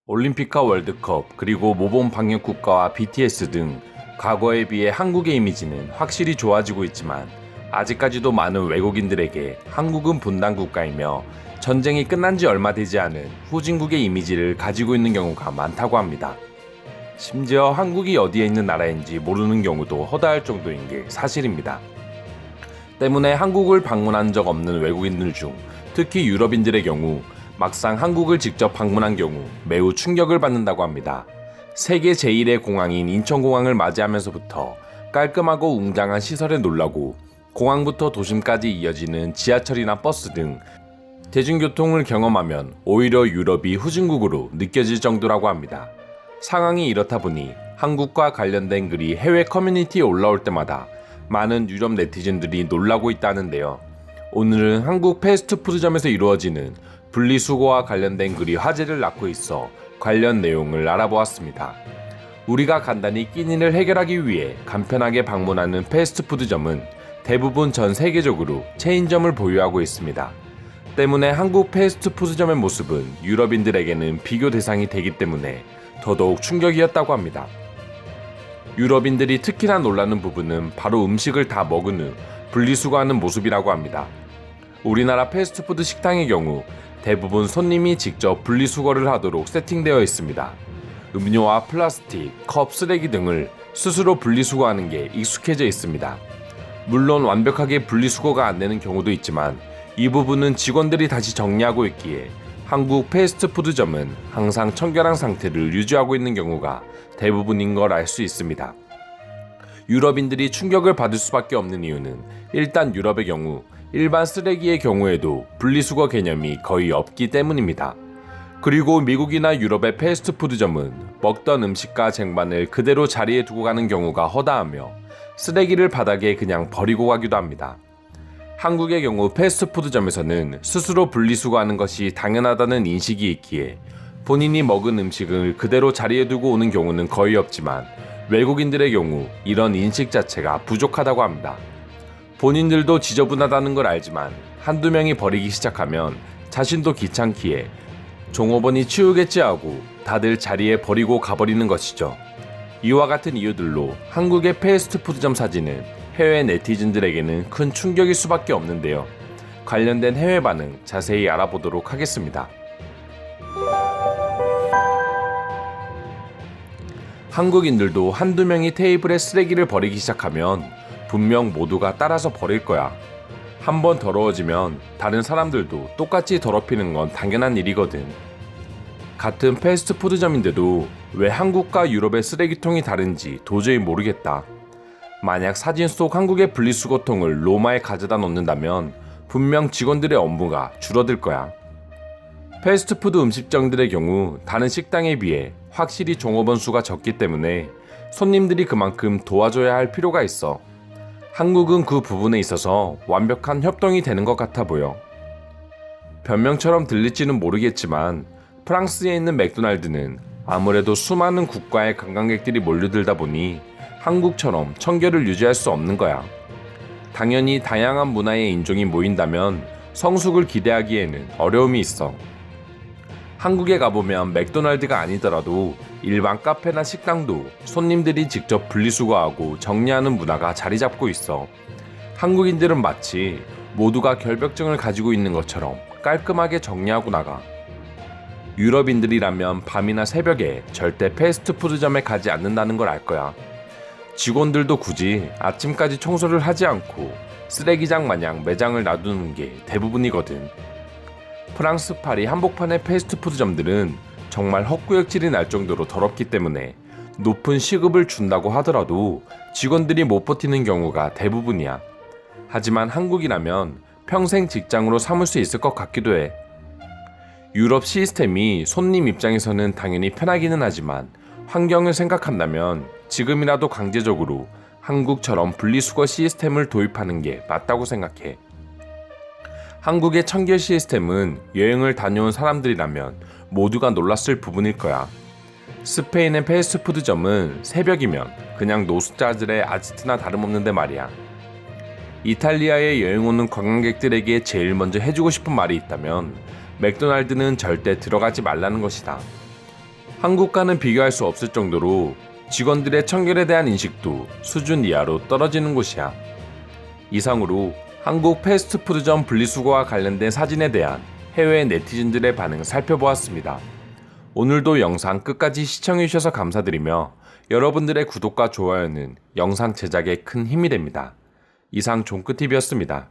올림픽과 월드컵, 그리고 모범 방역 국가와 BTS 등 과거에 비해 한국의 이미지는 확실히 좋아지고 있지만 아직까지도 많은 외국인들에게 한국은 분단 국가이며 전쟁이 끝난 지 얼마 되지 않은 후진국의 이미지를 가지고 있는 경우가 많다고 합니다. 심지어 한국이 어디에 있는 나라인지 모르는 경우도 허다할 정도인 게 사실입니다. 때문에 한국을 방문한 적 없는 외국인들 중 특히 유럽인들의 경우 막상 한국을 직접 방문한 경우 매우 충격을 받는다고 합니다. 세계 제1의 공항인 인천공항을 맞이하면서부터 깔끔하고 웅장한 시설에 놀라고 공항부터 도심까지 이어지는 지하철이나 버스 등 대중교통을 경험하면 오히려 유럽이 후진국으로 느껴질 정도라고 합니다. 상황이 이렇다 보니 한국과 관련된 글이 해외 커뮤니티에 올라올 때마다 많은 유럽 네티즌들이 놀라고 있다는데요. 오늘은 한국 패스트푸드점에서 이루어지는 분리수거와 관련된 글이 화제를 낳고 있어 관련 내용을 알아보았습니다. 우리가 간단히 끼니를 해결하기 위해 간편하게 방문하는 패스트푸드점은 대부분 전 세계적으로 체인점을 보유하고 있습니다. 때문에 한국 패스트푸드점의 모습은 유럽인들에게는 비교 대상이 되기 때문에 더더욱 충격이었다고 합니다. 유럽인들이 특히나 놀라는 부분은 바로 음식을 다 먹은 후 분리수거하는 모습이라고 합니다. 우리나라 패스트푸드 식당의 경우 대부분 손님이 직접 분리수거를 하도록 세팅되어 있습니다. 음료와 플라스틱, 컵, 쓰레기 등을 스스로 분리수거하는 게 익숙해져 있습니다. 물론 완벽하게 분리수거가 안 되는 경우도 있지만 이 부분은 직원들이 다시 정리하고 있기에 한국 패스트푸드점은 항상 청결한 상태를 유지하고 있는 경우가 대부분인 걸 알 수 있습니다. 유럽인들이 충격을 받을 수밖에 없는 이유는 일단 유럽의 경우 일반 쓰레기의 경우에도 분리수거 개념이 거의 없기 때문입니다. 그리고 미국이나 유럽의 패스트푸드점은 먹던 음식과 쟁반을 그대로 자리에 두고 가는 경우가 허다하며 쓰레기를 바닥에 그냥 버리고 가기도 합니다. 한국의 경우 패스트푸드점에서는 스스로 분리수거하는 것이 당연하다는 인식이 있기에 본인이 먹은 음식을 그대로 자리에 두고 오는 경우는 거의 없지만 외국인들의 경우 이런 인식 자체가 부족하다고 합니다. 본인들도 지저분하다는 걸 알지만 한두 명이 버리기 시작하면 자신도 귀찮기에 종업원이 치우겠지 하고 다들 자리에 버리고 가버리는 것이죠. 이와 같은 이유들로 한국의 패스트푸드점 사진은 해외 네티즌들에게는 큰 충격일 수밖에 없는데요. 관련된 해외 반응 자세히 알아보도록 하겠습니다. 한국인들도 한두 명이 테이블에 쓰레기를 버리기 시작하면 분명 모두가 따라서 버릴 거야. 한번 더러워지면 다른 사람들도 똑같이 더럽히는 건 당연한 일이거든. 같은 패스트푸드점인데도 왜 한국과 유럽의 쓰레기통이 다른지 도저히 모르겠다. 만약 사진 속 한국의 분리수거통을 로마에 가져다 놓는다면 분명 직원들의 업무가 줄어들 거야. 패스트푸드 음식점들의 경우 다른 식당에 비해 확실히 종업원 수가 적기 때문에 손님들이 그만큼 도와줘야 할 필요가 있어. 한국은 그 부분에 있어서 완벽한 협동이 되는 것 같아 보여. 변명처럼 들릴지는 모르겠지만 프랑스에 있는 맥도날드는 아무래도 수많은 국가의 관광객들이 몰려들다 보니 한국처럼 청결을 유지할 수 없는 거야. 당연히 다양한 문화의 인종이 모인다면 성숙을 기대하기에는 어려움이 있어. 한국에 가보면 맥도날드가 아니더라도 일반 카페나 식당도 손님들이 직접 분리수거하고 정리하는 문화가 자리 잡고 있어. 한국인들은 마치 모두가 결벽증을 가지고 있는 것처럼 깔끔하게 정리하고 나가. 유럽인들이라면 밤이나 새벽에 절대 패스트푸드점에 가지 않는다는 걸 알 거야. 직원들도 굳이 아침까지 청소를 하지 않고 쓰레기장 마냥 매장을 놔두는 게 대부분이거든. 프랑스 파리 한복판의 패스트푸드점들은 정말 헛구역질이 날 정도로 더럽기 때문에 높은 시급을 준다고 하더라도 직원들이 못 버티는 경우가 대부분이야. 하지만 한국이라면 평생 직장으로 삼을 수 있을 것 같기도 해. 유럽 시스템이 손님 입장에서는 당연히 편하기는 하지만 환경을 생각한다면 지금이라도 강제적으로 한국처럼 분리수거 시스템을 도입하는 게 맞다고 생각해. 한국의 청결 시스템은 여행을 다녀온 사람들이라면 모두가 놀랐을 부분일 거야. 스페인의 패스트푸드점은 새벽이면 그냥 노숙자들의 아지트나 다름없는데 말이야. 이탈리아에 여행 오는 관광객들에게 제일 먼저 해주고 싶은 말이 있다면 맥도날드는 절대 들어가지 말라는 것이다. 한국과는 비교할 수 없을 정도로 직원들의 청결에 대한 인식도 수준 이하로 떨어지는 곳이야. 이상으로 한국 패스트푸드점 분리수거와 관련된 사진에 대한 해외 네티즌들의 반응을 살펴보았습니다. 오늘도 영상 끝까지 시청해주셔서 감사드리며 여러분들의 구독과 좋아요는 영상 제작에 큰 힘이 됩니다. 이상 종크TV였습니다.